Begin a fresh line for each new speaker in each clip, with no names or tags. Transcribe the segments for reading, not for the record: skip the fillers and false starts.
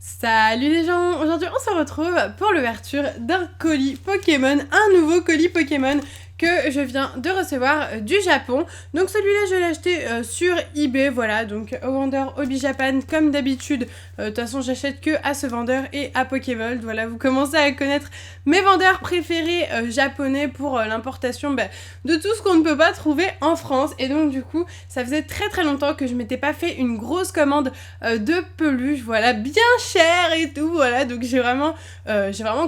Salut les gens, aujourd'hui on se retrouve pour l'ouverture d'un colis Pokémon, un nouveau colis Pokémon que je viens de recevoir du Japon. Donc celui-là je l'ai acheté sur eBay, voilà, donc au vendeur Hobby Japan comme d'habitude. De toute façon j'achète que à ce vendeur et à Pokévolt, voilà, vous commencez à connaître mes vendeurs préférés japonais pour l'importation de tout ce qu'on ne peut pas trouver en France. Et donc du coup ça faisait très longtemps que je m'étais pas fait une grosse commande de peluche, voilà, bien cher et tout, voilà, donc j'ai vraiment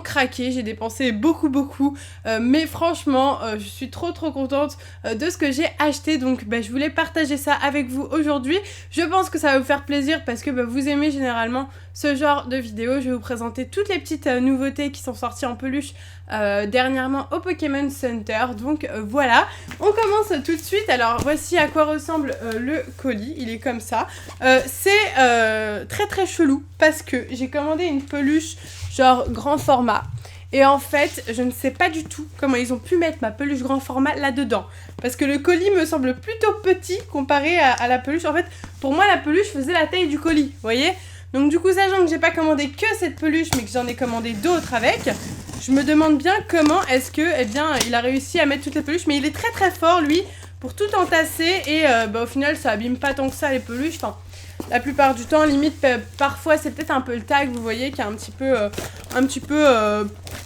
craqué, j'ai dépensé beaucoup, mais franchement je suis trop contente de ce que j'ai acheté, donc je voulais partager ça avec vous aujourd'hui. Je pense que ça va vous faire plaisir parce que vous aimez généralement ce genre de vidéo. Je vais vous présenter toutes les petites nouveautés qui sont sorties en peluche dernièrement au Pokémon Center, donc voilà, on commence tout de suite. Alors voici à quoi ressemble le colis, il est comme ça. C'est très chelou parce que j'ai commandé une peluche genre grand format. Et en fait, je ne sais pas du tout comment ils ont pu mettre ma peluche grand format là-dedans. Parce que le colis me semble plutôt petit comparé à la peluche. En fait, pour moi, la peluche faisait la taille du colis, vous voyez ? Donc du coup, sachant que j'ai pas commandé que cette peluche, mais que j'en ai commandé d'autres avec, je me demande bien comment est-ce que, il a réussi à mettre toutes les peluches. Mais il est très fort, lui, pour tout entasser. Et au final, ça abîme pas tant que ça, les peluches. Enfin, la plupart du temps, limite, parfois, c'est peut-être un peu le tag, vous voyez, qui est un petit peu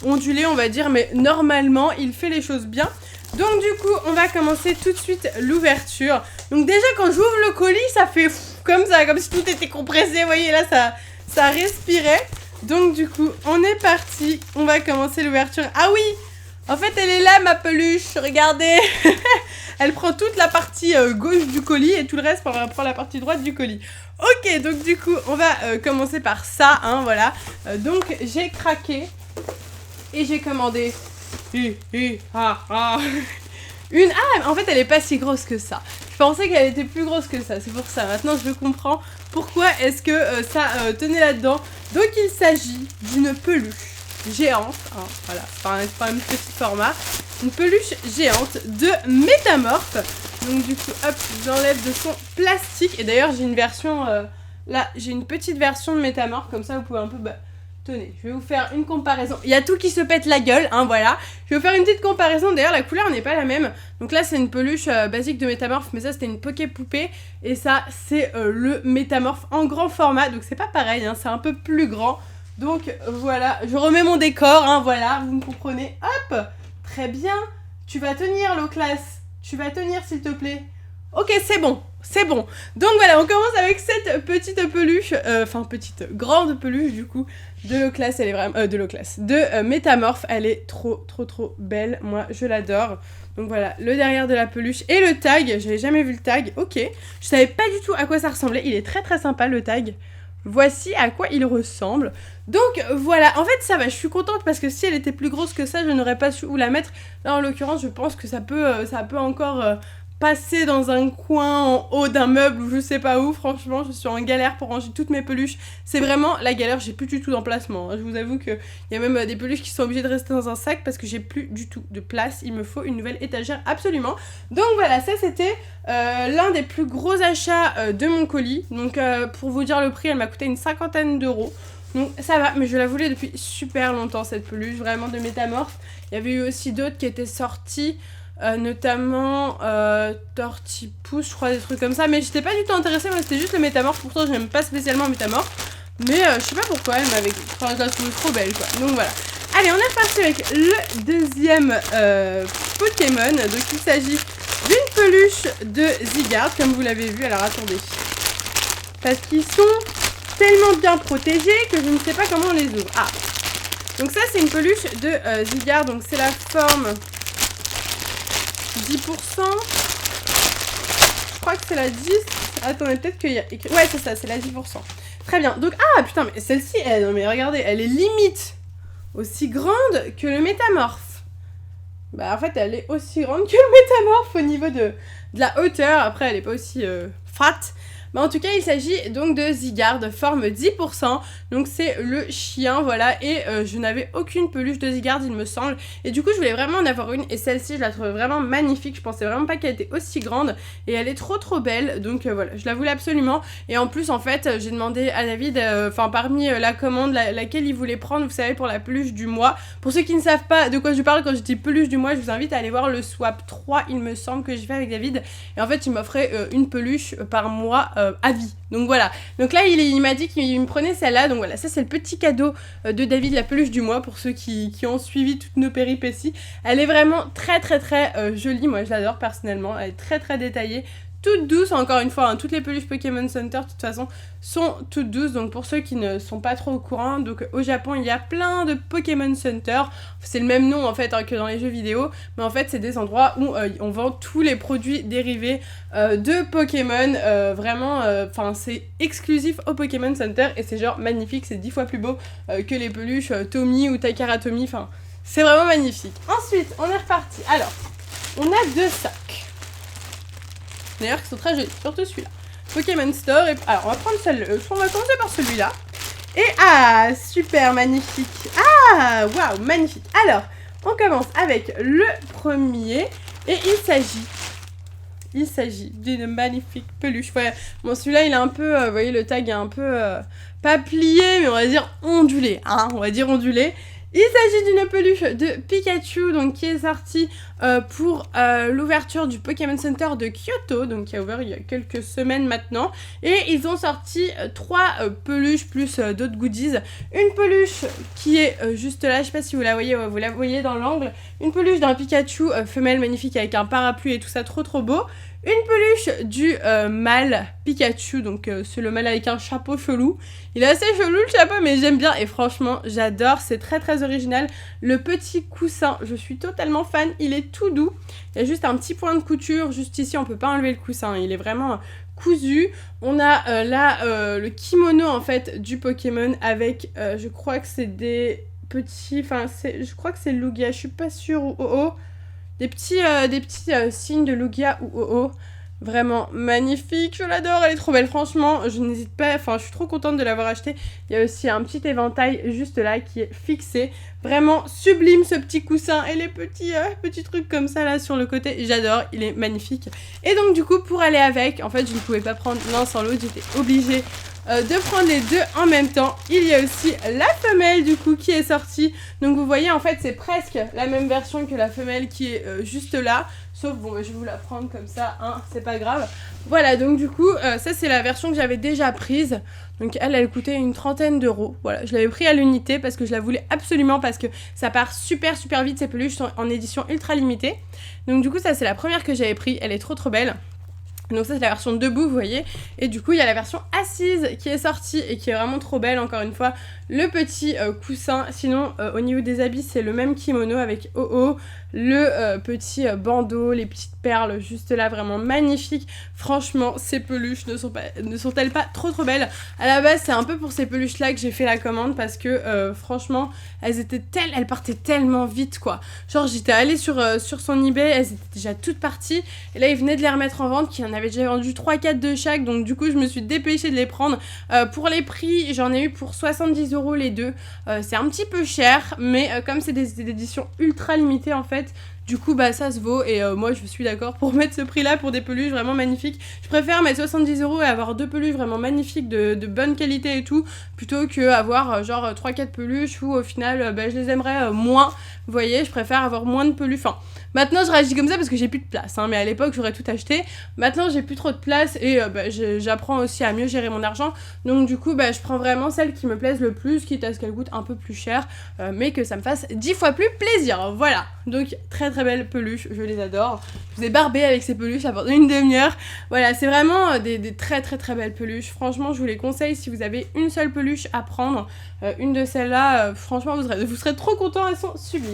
ondulé, on va dire. Mais normalement, il fait les choses bien. Donc du coup, on va commencer tout de suite l'ouverture. Donc déjà, quand j'ouvre le colis, ça fait comme ça, comme si tout était compressé. Vous voyez, là, ça respirait. Donc du coup, on est parti. On va commencer l'ouverture. Ah oui, en fait, elle est là, ma peluche. Regardez. Elle prend toute la partie gauche du colis et tout le reste prend la partie droite du colis. Ok, donc du coup, on va commencer par ça, hein, voilà. Donc, j'ai craqué et j'ai commandé une... Ah, en fait, elle est pas si grosse que ça. Je pensais qu'elle était plus grosse que ça, c'est pour ça. Maintenant, je comprends pourquoi est-ce que ça tenait là-dedans. Donc, il s'agit d'une peluche géante, hein, voilà, c'est pas un petit format. Une peluche géante de Métamorph. Donc, du coup, hop, j'enlève de son plastique. Et d'ailleurs, j'ai une version... là, j'ai une petite version de Métamorph, comme ça, vous pouvez un peu... tenez, je vais vous faire une comparaison. Il y a tout qui se pète la gueule, hein, voilà. Je vais vous faire une petite comparaison. D'ailleurs, la couleur n'est pas la même. Donc là, c'est une peluche basique de Métamorph, mais ça, c'était une Poké Poupée. Et ça, c'est le Métamorph en grand format. Donc, c'est pas pareil, hein, c'est un peu plus grand. Donc, voilà. Je remets mon décor, hein, voilà. Vous me comprenez. Hop, très bien. Tu vas tenir, Loclas. Tu vas tenir, s'il te plaît. Ok, c'est bon. C'est bon. Donc voilà, on commence avec cette petite peluche, grande peluche du coup, de Loclas, elle est vraiment... de Métamorph, elle est trop belle, moi je l'adore. Donc voilà, le derrière de la peluche et le tag, j'avais jamais vu le tag, ok. Je savais pas du tout à quoi ça ressemblait, il est très sympa le tag. Voici à quoi il ressemble. Donc voilà, en fait ça va, je suis contente parce que si elle était plus grosse que ça, je n'aurais pas su où la mettre. Là en l'occurrence, je pense que ça peut encore... passer dans un coin en haut d'un meuble ou je sais pas où. Franchement, je suis en galère pour ranger toutes mes peluches. C'est vraiment la galère, j'ai plus du tout d'emplacement. Je vous avoue qu'il y a même des peluches qui sont obligées de rester dans un sac parce que j'ai plus du tout de place. Il me faut une nouvelle étagère absolument. Donc voilà, ça c'était l'un des plus gros achats de mon colis. Donc pour vous dire le prix, elle m'a coûté une 50aine d'euros. Donc ça va, mais je la voulais depuis super longtemps cette peluche, vraiment de Métamorph. Il y avait eu aussi d'autres qui étaient sortis. Notamment Tortipousse, je crois, des trucs comme ça, mais j'étais pas du tout intéressée, moi c'était juste le Métamorph, pourtant j'aime pas spécialement Métamorph, mais je sais pas pourquoi, elle m'avait... Enfin, je la trouve trop belle quoi, donc voilà. Allez, on est reparti avec le deuxième Pokémon, donc il s'agit d'une peluche de Zygarde, comme vous l'avez vu, alors attendez, parce qu'ils sont tellement bien protégés que je ne sais pas comment on les ouvre. Ah, donc ça c'est une peluche de Zygarde, donc c'est la forme... 10%. Je crois que c'est la 10. Attendez, peut-être qu'il y a écrit... Ouais, c'est ça, c'est la 10%. Très bien. Donc, ah, putain, mais celle-ci, non mais regardez, elle est limite aussi grande que le Métamorph. En fait, elle est aussi grande que le Métamorph au niveau de la hauteur. Après, elle est pas aussi fat. Mais en tout cas, il s'agit donc de Zygarde, forme 10%. Donc c'est le chien, voilà. Et je n'avais aucune peluche de Zygarde, il me semble. Et du coup, je voulais vraiment en avoir une. Et celle-ci, je la trouve vraiment magnifique. Je pensais vraiment pas qu'elle était aussi grande. Et elle est trop belle. Donc voilà, je la voulais absolument. Et en plus, en fait, j'ai demandé à David, parmi la commande, laquelle il voulait prendre, vous savez, pour la peluche du mois. Pour ceux qui ne savent pas de quoi je parle quand je dis peluche du mois, je vous invite à aller voir le swap 3, il me semble, que j'ai fait avec David. Et en fait, il m'offrait une peluche par mois à vie. Donc voilà. Donc là, il m'a dit qu'il me prenait celle-là. Donc voilà, ça c'est le petit cadeau de David, la peluche du mois, pour ceux qui ont suivi toutes nos péripéties. Elle est vraiment très jolie. Moi, je l'adore personnellement. Elle est très détaillée. Toute douce, encore une fois, hein, toutes les peluches Pokémon Center, de toute façon, sont toutes douces. Donc pour ceux qui ne sont pas trop au courant, donc au Japon, il y a plein de Pokémon Center. C'est le même nom, en fait, hein, que dans les jeux vidéo. Mais en fait, c'est des endroits où on vend tous les produits dérivés de Pokémon. Vraiment, c'est exclusif au Pokémon Center. Et c'est genre magnifique, c'est 10 fois plus beau que les peluches Tommy ou Takara Tommy. Enfin, c'est vraiment magnifique. Ensuite, on est reparti. Alors, on a 2 sacs. D'ailleurs, qui sont très jolis, surtout celui-là. Pokémon Store. Et... alors, on va prendre celle-là. On va commencer par celui-là. Et super, magnifique. Waouh, magnifique. Alors, on commence avec le premier. Et il s'agit d'une magnifique peluche. Ouais, bon, celui-là, il est un peu, vous voyez, le tag est un peu, pas plié, mais on va dire ondulé. Hein, on va dire ondulé. Il s'agit d'une peluche de Pikachu, donc qui est sortie pour l'ouverture du Pokémon Center de Kyoto, donc qui a ouvert il y a quelques semaines maintenant. Et ils ont sorti 3 peluches plus d'autres goodies. Une peluche qui est juste là, je sais pas si vous la voyez dans l'angle. Une peluche d'un Pikachu femelle magnifique avec un parapluie et tout ça, trop beau. Une peluche du mâle Pikachu, donc c'est le mâle avec un chapeau chelou. Il est assez chelou le chapeau, mais j'aime bien et franchement j'adore, c'est très original. Le petit coussin, je suis totalement fan, il est tout doux. Il y a juste un petit point de couture, juste ici on peut pas enlever le coussin, il est vraiment cousu. On a là le kimono en fait du Pokémon avec, je crois que c'est des petits, je crois que c'est Lugia, je suis pas sûre, ou oh. Des petits signes de Lugia ou Oh-Oh. Vraiment magnifique, je l'adore, elle est trop belle, franchement, je n'hésite pas, je suis trop contente de l'avoir acheté. Il y a aussi un petit éventail juste là qui est fixé. Vraiment sublime ce petit coussin et les petits trucs comme ça là sur le côté, j'adore, il est magnifique. Et donc du coup, pour aller avec, en fait je ne pouvais pas prendre l'un sans l'autre, j'étais obligée de prendre les deux en même temps. Il y a aussi la femelle du coup qui est sortie. Donc vous voyez en fait c'est presque la même version que la femelle qui est juste là. Sauf bon je vais vous la prendre comme ça, hein, c'est pas grave. Voilà donc du coup ça c'est la version que j'avais déjà prise. Donc elle coûtait une 30aine d'euros. Voilà, je l'avais pris à l'unité parce que je la voulais absolument parce que ça part super vite, ces peluches sont en édition ultra limitée. Donc du coup ça c'est la première que j'avais pris, elle est trop belle. Donc ça c'est la version debout vous voyez. Et du coup il y a la version assise qui est sortie et qui est vraiment trop belle encore une fois. Le petit coussin, sinon au niveau des habits c'est le même kimono avec Oh-Oh. Le petit bandeau, les petites perles juste là, vraiment magnifique. Franchement ces peluches ne sont-elles pas trop belles. À la base c'est un peu pour ces peluches là que j'ai fait la commande parce que franchement elles partaient tellement vite quoi. Genre j'étais allée sur son eBay, elles étaient déjà toutes parties. Et là ils venaient de les remettre en vente, qu'il y en avait déjà vendu 3-4 de chaque. Donc du coup je me suis dépêchée de les prendre. Pour les prix j'en ai eu pour 70 € les deux. C'est un petit peu cher mais comme c'est des éditions ultra limitées en fait, du coup bah ça se vaut et moi je suis d'accord pour mettre ce prix là pour des peluches vraiment magnifiques. Je préfère mettre 70 € et avoir 2 peluches vraiment magnifiques de bonne qualité et tout, plutôt que avoir genre 3-4 peluches où au final je les aimerais moins. Vous voyez, je préfère avoir moins de peluches. Enfin, maintenant je réagis comme ça parce que j'ai plus de place, hein, mais à l'époque j'aurais tout acheté. Maintenant j'ai plus trop de place et j'apprends aussi à mieux gérer mon argent. Donc du coup je prends vraiment celles qui me plaisent le plus, quitte à ce qu'elles coûtent un peu plus cher, mais que ça me fasse 10 fois plus plaisir. Voilà, donc très belles peluches, je les adore. Je vous ai barbé avec ces peluches là pendant une demi-heure. Voilà, c'est vraiment des très belles peluches. Franchement je vous les conseille si vous avez une seule peluche à prendre. Une de celles-là, franchement vous serez trop contents, elles sont sublimes.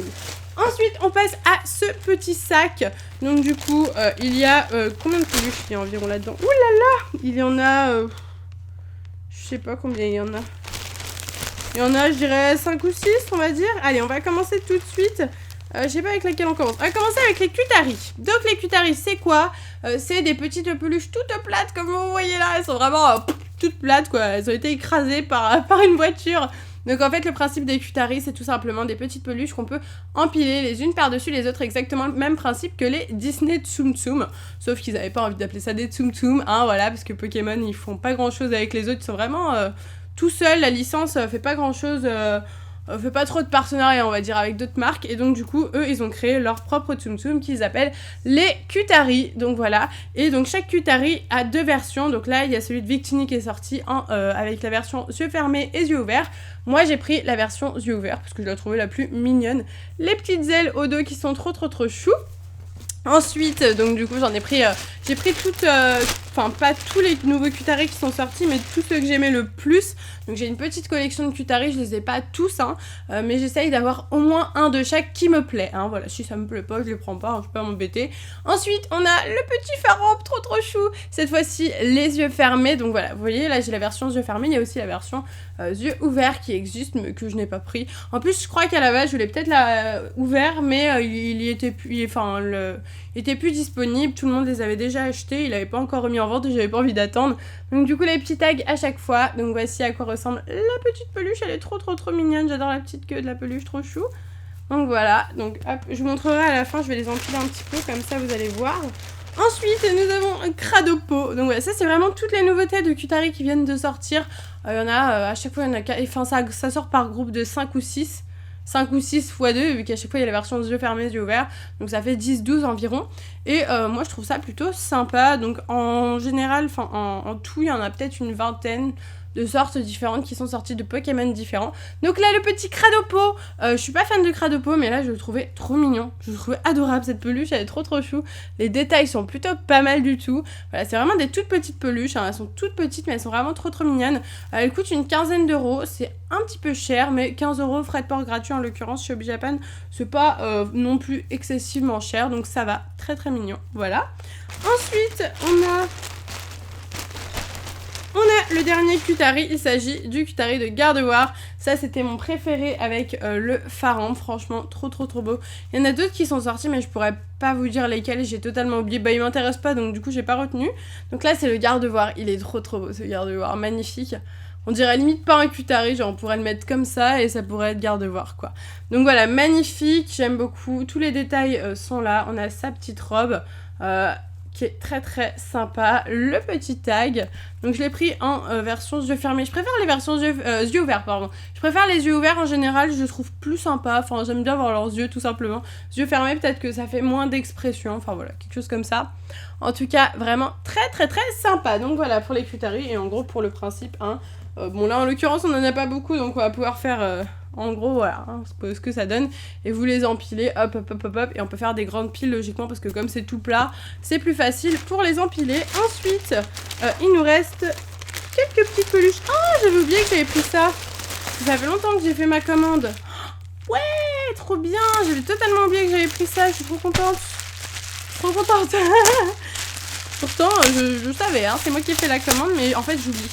Ensuite, on passe à ce petit sac. Donc du coup, il y a combien de peluches il y a environ là-dedans? Ouh là là, il y en a... je sais pas combien il y en a. Il y en a, je dirais 5 ou 6, on va dire. Allez, on va commencer tout de suite Je sais pas avec laquelle on commence. On va commencer avec les Cutari. Donc les Cutari, c'est quoi? C'est des petites peluches toutes plates comme vous voyez là. Elles sont vraiment toutes plates quoi. Elles ont été écrasées par une voiture. Donc en fait le principe des Cutari, c'est tout simplement des petites peluches qu'on peut empiler les unes par-dessus les autres, exactement le même principe que les Disney Tsum Tsum, sauf qu'ils n'avaient pas envie d'appeler ça des Tsum Tsum, hein, voilà, parce que Pokémon ils font pas grand-chose avec les autres, ils sont vraiment tout seuls, la licence fait pas grand-chose, fait pas trop de partenariats on va dire avec d'autres marques, et donc du coup eux ils ont créé leur propre Tsum Tsum qu'ils appellent les Cutari, donc voilà, et donc chaque Cutari a 2 versions, donc là il y a celui de Victini qui est sorti avec la version yeux fermés et yeux ouverts. Moi j'ai pris la version yeux ouverts parce que je la trouvais la plus mignonne, les petites ailes au dos qui sont trop chou. Ensuite, donc du coup j'en ai pris, j'ai pris toutes, enfin pas tous les nouveaux Cutari qui sont sortis, mais tous ceux que j'aimais le plus. Donc j'ai une petite collection de Cutari, je les ai pas tous, hein, mais j'essaye d'avoir au moins un de chaque qui me plaît, hein, voilà, si ça me plaît pas, je les prends pas, hein, je peux pas m'embêter. Ensuite, on a le petit Faromp, trop chou, cette fois-ci les yeux fermés, donc voilà, vous voyez, là j'ai la version yeux fermés, il y a aussi la version yeux ouverts qui existe, mais que je n'ai pas pris. En plus, je crois qu'à la base, je voulais peut-être la ouvert, mais il y était plus, il était plus disponible, tout le monde les avait déjà achetés, il avait pas encore remis en vente et j'avais pas envie d'attendre. Donc du coup les petits tags à chaque fois, donc voici à quoi ressemble la petite peluche, elle est trop mignonne, j'adore la petite queue de la peluche, trop chou. Donc voilà, donc hop, je vous montrerai à la fin, je vais les empiler un petit peu, comme ça vous allez voir. Ensuite, nous avons Cradopo. Donc voilà, ça c'est vraiment toutes les nouveautés de Cutari qui viennent de sortir. Il y en a, à chaque fois, il y en a, enfin ça sort par groupe de 5 ou 6. 5 ou 6 x 2, vu qu'à chaque fois il y a la version yeux fermés, yeux ouverts, donc ça fait 10-12 environ, et moi je trouve ça plutôt sympa, donc en général, enfin en tout il y en a peut-être une vingtaine de sortes différentes qui sont sorties de Pokémon différents. Donc là le petit Cradopo, je suis pas fan de Cradopo, mais là je le trouvais trop mignon, je le trouvais adorable cette peluche, elle est trop chou, les détails sont plutôt pas mal du tout, voilà c'est vraiment des toutes petites peluches, hein. Elles sont toutes petites mais elles sont vraiment trop mignonnes, elles coûtent une quinzaine d'euros, c'est un petit peu cher, mais 15 euros frais de port gratuit en l'occurrence chez Hobby Japan, c'est pas non plus excessivement cher, donc ça va, très mignon, voilà. Ensuite on a le dernier Cutari, il s'agit du Cutari de Gardevoir. Ça c'était mon préféré avec le Faromp, franchement trop beau. Il y en a d'autres qui sont sortis mais je pourrais pas vous dire lesquels, j'ai totalement oublié, bah il m'intéresse pas donc du coup j'ai pas retenu. Donc là c'est le Gardevoir, il est trop beau ce Gardevoir, magnifique. On dirait limite pas un Cutari, genre on pourrait le mettre comme ça et ça pourrait être Gardevoir quoi. Donc voilà, magnifique, j'aime beaucoup, tous les détails sont là, on a sa petite robe, qui est très sympa, le petit tag, donc je l'ai pris en version yeux fermés, je préfère les versions yeux ouverts, pardon, je préfère les yeux ouverts en général, je les trouve plus sympas, enfin j'aime bien voir leurs yeux tout simplement, yeux fermés peut-être que ça fait moins d'expression, enfin voilà, quelque chose comme ça, en tout cas vraiment très sympa, donc voilà pour les Cutari et en gros pour le principe, hein, bon là en l'occurrence on en a pas beaucoup donc on va pouvoir faire en gros voilà hein, ce que ça donne et vous les empilez hop et on peut faire des grandes piles logiquement parce que comme c'est tout plat c'est plus facile pour les empiler. Ensuite il nous reste quelques petites peluches. Oh j'avais oublié que j'avais pris ça, ça fait longtemps que j'ai fait ma commande. Ouais trop bien, j'avais totalement oublié que j'avais pris ça, je suis trop contente. Pourtant je savais hein, c'est moi qui ai fait la commande mais en fait j'oublie.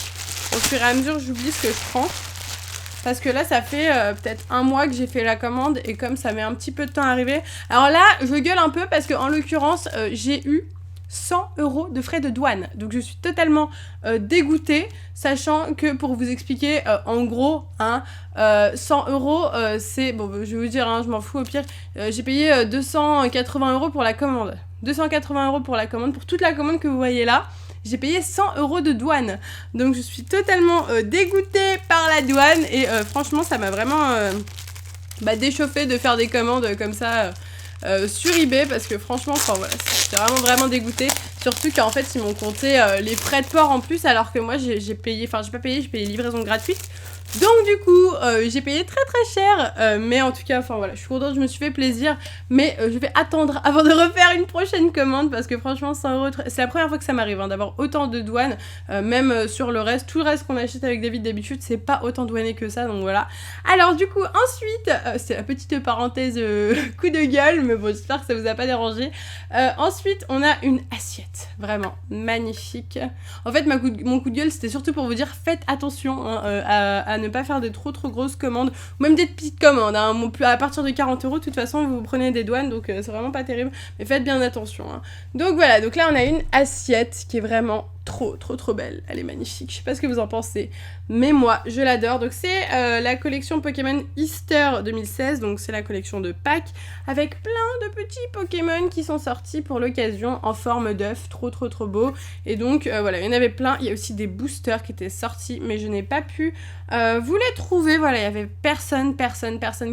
Au fur et à mesure, j'oublie ce que je prends. Parce que là, ça fait peut-être un mois que j'ai fait la commande. Et comme ça met un petit peu de temps à arriver. Alors là, je gueule un peu parce qu'en l'occurrence, j'ai eu 100 € de frais de douane. Donc je suis totalement dégoûtée. Sachant que pour vous expliquer, en gros, hein, 100 €, c'est... Bon, je vais vous dire, hein, je m'en fous au pire. J'ai payé 280 € pour la commande. 280 € pour la commande. Pour toute la commande que vous voyez là. J'ai payé 100 € de douane. Donc je suis totalement dégoûtée par la douane. Et franchement, ça m'a vraiment déchauffé de faire des commandes comme ça sur eBay. Parce que franchement, enfin voilà, j'étais vraiment dégoûtée. Surtout qu'en fait, ils m'ont compté les frais de port en plus. Alors que moi, j'ai payé, enfin j'ai pas payé, j'ai payé livraison gratuite. Donc du coup, j'ai payé très cher, mais en tout cas, enfin voilà, je suis contente, je me suis fait plaisir, mais je vais attendre avant de refaire une prochaine commande, parce que franchement, 100 €, c'est la première fois que ça m'arrive, hein, d'avoir autant de douane, même sur le reste, tout le reste qu'on achète avec David d'habitude, c'est pas autant douané que ça, donc voilà. Alors du coup, ensuite, c'est la petite parenthèse coup de gueule, mais bon, j'espère que ça vous a pas dérangé. Ensuite, on a une assiette, vraiment magnifique. En fait, mon coup de gueule, c'était surtout pour vous dire, faites attention hein, à à ne pas faire des trop grosses commandes, ou même des petites commandes, hein. À partir de 40 €, de toute façon, vous prenez des douanes, donc c'est vraiment pas terrible, mais faites bien attention, hein. Donc voilà, donc là on a une assiette qui est vraiment trop belle, elle est magnifique, je sais pas ce que vous en pensez, mais moi je l'adore. Donc c'est la collection Pokémon Easter 2016, donc c'est la collection de Pâques, avec plein de petits Pokémon qui sont sortis pour l'occasion en forme d'œuf, trop beau, et donc voilà, il y en avait plein. Il y a aussi des boosters qui étaient sortis, mais je n'ai pas pu vous les trouver, voilà, il y avait personne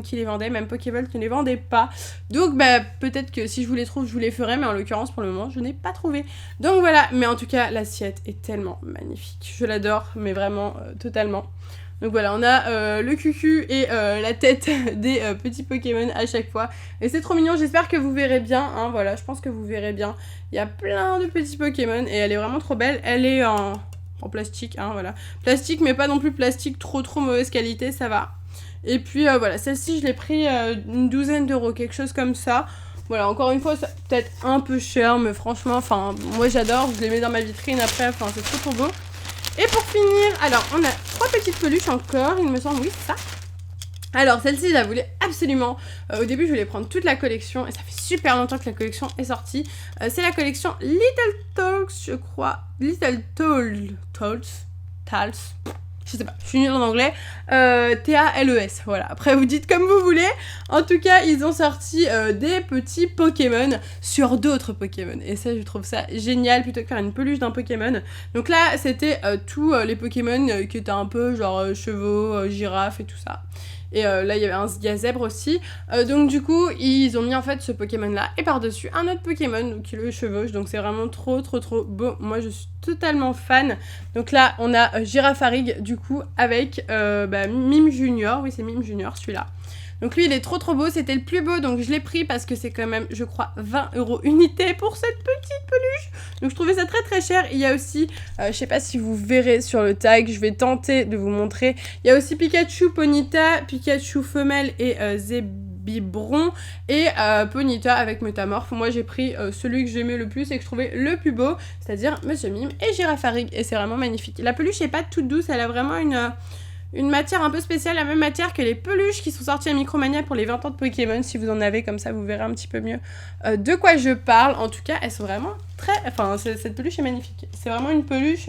qui les vendait, même Pokébolt ne les vendait pas, donc bah peut-être que si je vous les trouve, je vous les ferai, mais en l'occurrence pour le moment je n'ai pas trouvé. Donc voilà, mais en tout cas l'assiette est tellement magnifique, je l'adore, mais vraiment totalement. Donc voilà, on a le cucu et la tête des petits Pokémon à chaque fois, et c'est trop mignon. J'espère que vous verrez bien, hein, voilà, je pense que vous verrez bien. Il y a plein de petits Pokémon et elle est vraiment trop belle. Elle est en plastique, hein, voilà, plastique, mais pas non plus plastique trop mauvaise qualité, ça va. Et puis voilà, celle-ci je l'ai pris une douzaine d'euros, quelque chose comme ça. Voilà, encore une fois, c'est peut-être un peu cher, mais franchement, enfin, moi j'adore, je les mets dans ma vitrine après, enfin, c'est trop beau. Et pour finir, alors, on a 3 petites peluches encore, il me semble, oui, c'est ça. Alors, celle-ci, je la voulais absolument. Au début, je voulais prendre toute la collection, et ça fait super longtemps que la collection est sortie. C'est la collection Little Talks, je crois. Little Tales. Je sais pas, je suis nulle en anglais, T-A-L-E-S, voilà, après vous dites comme vous voulez. En tout cas, ils ont sorti des petits Pokémon sur d'autres Pokémon, et ça, je trouve ça génial, plutôt que faire une peluche d'un Pokémon. Donc là, c'était tous les Pokémon qui étaient un peu genre chevaux, girafes et tout ça. Et là, il y avait un zèbre aussi. Donc du coup, ils ont mis en fait ce Pokémon-là, et par-dessus, un autre Pokémon qui le chevauche. Donc c'est vraiment trop beau. Moi, je suis totalement fan. Donc là, on a Girafarig, du coup, avec Mime Junior. Oui, c'est Mime Junior, celui-là. Donc lui, il est trop beau. C'était le plus beau, donc je l'ai pris parce que c'est quand même, je crois, 20 € unité pour cette petite peluche. Donc je trouvais ça très cher. Il y a aussi, je sais pas si vous verrez sur le tag, je vais tenter de vous montrer. Il y a aussi Pikachu Ponyta, Pikachu femelle et Zébibron, et Ponyta avec Métamorphe. Moi j'ai pris celui que j'aimais le plus et que je trouvais le plus beau, c'est-à-dire Monsieur Mime et Girafarig, et c'est vraiment magnifique. La peluche est pas toute douce, elle a vraiment une matière un peu spéciale, la même matière que les peluches qui sont sorties à Micromania pour les 20 ans de Pokémon. Si vous en avez, comme ça vous verrez un petit peu mieux de quoi je parle. En tout cas, elles sont vraiment enfin, cette peluche est magnifique. C'est vraiment une peluche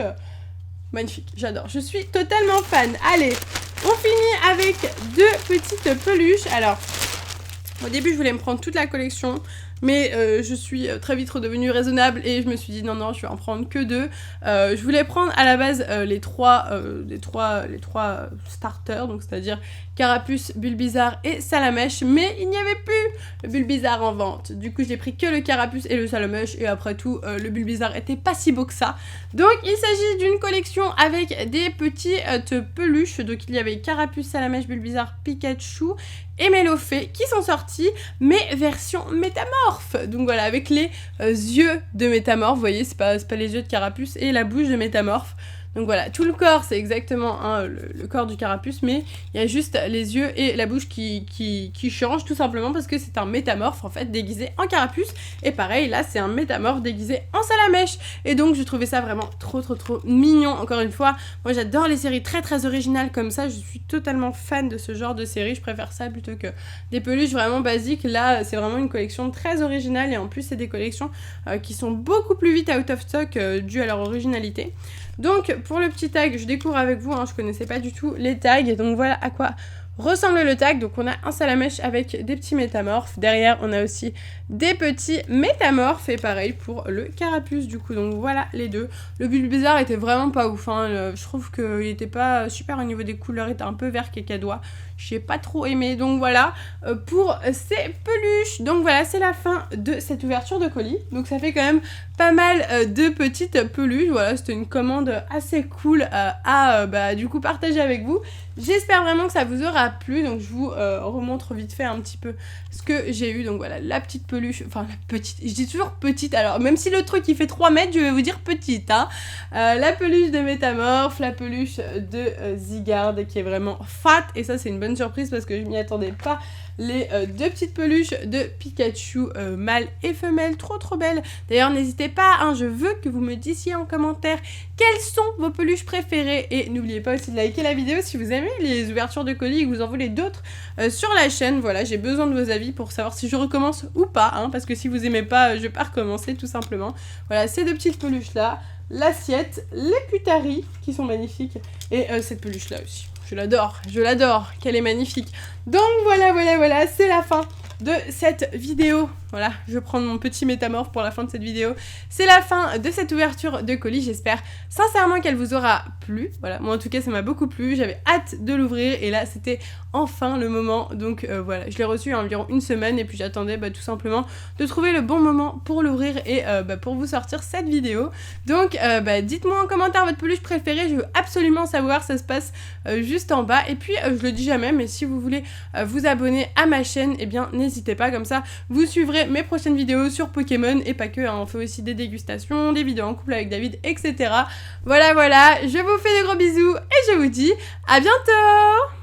magnifique, j'adore. Je suis totalement fan. Allez, on finit avec 2 petites peluches. Alors, au début, je voulais me prendre toute la collection, mais je suis très vite redevenue raisonnable et je me suis dit non, je vais en prendre que 2. Je voulais prendre à la base les trois starters, donc c'est-à-dire Carapuce, Bulbizarre et Salamèche, mais il n'y avait plus le Bulbizarre en vente. Du coup, j'ai pris que le Carapuce et le Salamèche, et après tout, le Bulbizarre était pas si beau que ça. Donc, il s'agit d'une collection avec des petites peluches. Donc, il y avait Carapuce, Salamèche, Bulbizarre, Pikachu et Melofée qui sont sortis, mais version métamorphe. Donc voilà, avec les yeux de métamorphe, vous voyez, c'est pas les yeux de Carapuce, et la bouche de métamorphe. Donc voilà, tout le corps, c'est exactement le corps du Carapuce, mais il y a juste les yeux et la bouche qui changent, tout simplement parce que c'est un métamorphe, en fait, déguisé en Carapuce. Et pareil, là, c'est un métamorphe déguisé en Salamèche. Et donc, je trouvais ça vraiment trop mignon. Encore une fois, moi, j'adore les séries très originales comme ça. Je suis totalement fan de ce genre de série. Je préfère ça plutôt que des peluches vraiment basiques. Là, c'est vraiment une collection très originale, et en plus, c'est des collections qui sont beaucoup plus vite out of stock dû à leur originalité. Donc pour le petit tag, je découvre avec vous, hein, je connaissais pas du tout les tags, donc voilà à quoi ressemble le tag. Donc on a un Salamèche avec des petits métamorphes, derrière on a aussi des petits métamorphes, et pareil pour le Carapuce du coup. Donc voilà les deux. Le Bulbizarre était vraiment pas ouf, hein. Je trouve qu'il était pas super au niveau des couleurs, il était un peu vert cacadois, j'ai pas trop aimé. Donc voilà pour ces peluches. Donc voilà, c'est la fin de cette ouverture de colis. Donc ça fait quand même pas mal de petites peluches. Voilà, c'était une commande assez cool à du coup partager avec vous. J'espère vraiment que ça vous aura plu. Donc je vous remontre vite fait un petit peu ce que j'ai eu. Donc voilà, la petite peluche, enfin la petite, je dis toujours petite, alors même si le truc il fait 3 mètres, je vais vous dire petite, hein. La peluche de Métamorphe, la peluche de Zygarde qui est vraiment fat, et ça c'est une bonne surprise parce que je m'y attendais pas. Les 2 petites peluches de Pikachu mâle et femelle, trop belles. D'ailleurs n'hésitez pas, hein, je veux que vous me disiez en commentaire quelles sont vos peluches préférées, et n'oubliez pas aussi de liker la vidéo si vous aimez aimé les ouvertures de colis et que vous en voulez d'autres sur la chaîne. Voilà, j'ai besoin de vos avis pour savoir si je recommence ou pas, hein, parce que si vous aimez pas, je vais pas recommencer tout simplement. Voilà, ces deux petites peluches là, l'assiette, les putaries qui sont magnifiques et cette peluche là aussi. Je l'adore, qu'elle est magnifique. Donc voilà, c'est la fin de cette vidéo. Voilà, je vais prendre mon petit métamorphe pour la fin de cette vidéo. C'est la fin de cette ouverture de colis, j'espère sincèrement qu'elle vous aura plu. Voilà, moi en tout cas ça m'a beaucoup plu, j'avais hâte de l'ouvrir et là c'était enfin le moment. Donc voilà, je l'ai reçu il y a environ une semaine et puis j'attendais tout simplement de trouver le bon moment pour l'ouvrir et pour vous sortir cette vidéo. Donc dites-moi en commentaire votre peluche préférée, je veux absolument savoir, ça se passe juste en bas. Et puis je le dis jamais, mais si vous voulez vous abonner à ma chaîne, eh bien n'hésitez pas, comme ça vous suivrez mes prochaines vidéos sur Pokémon et pas que, hein, on fait aussi des dégustations, des vidéos en couple avec David, etc. Voilà, je vous fais de gros bisous et je vous dis à bientôt.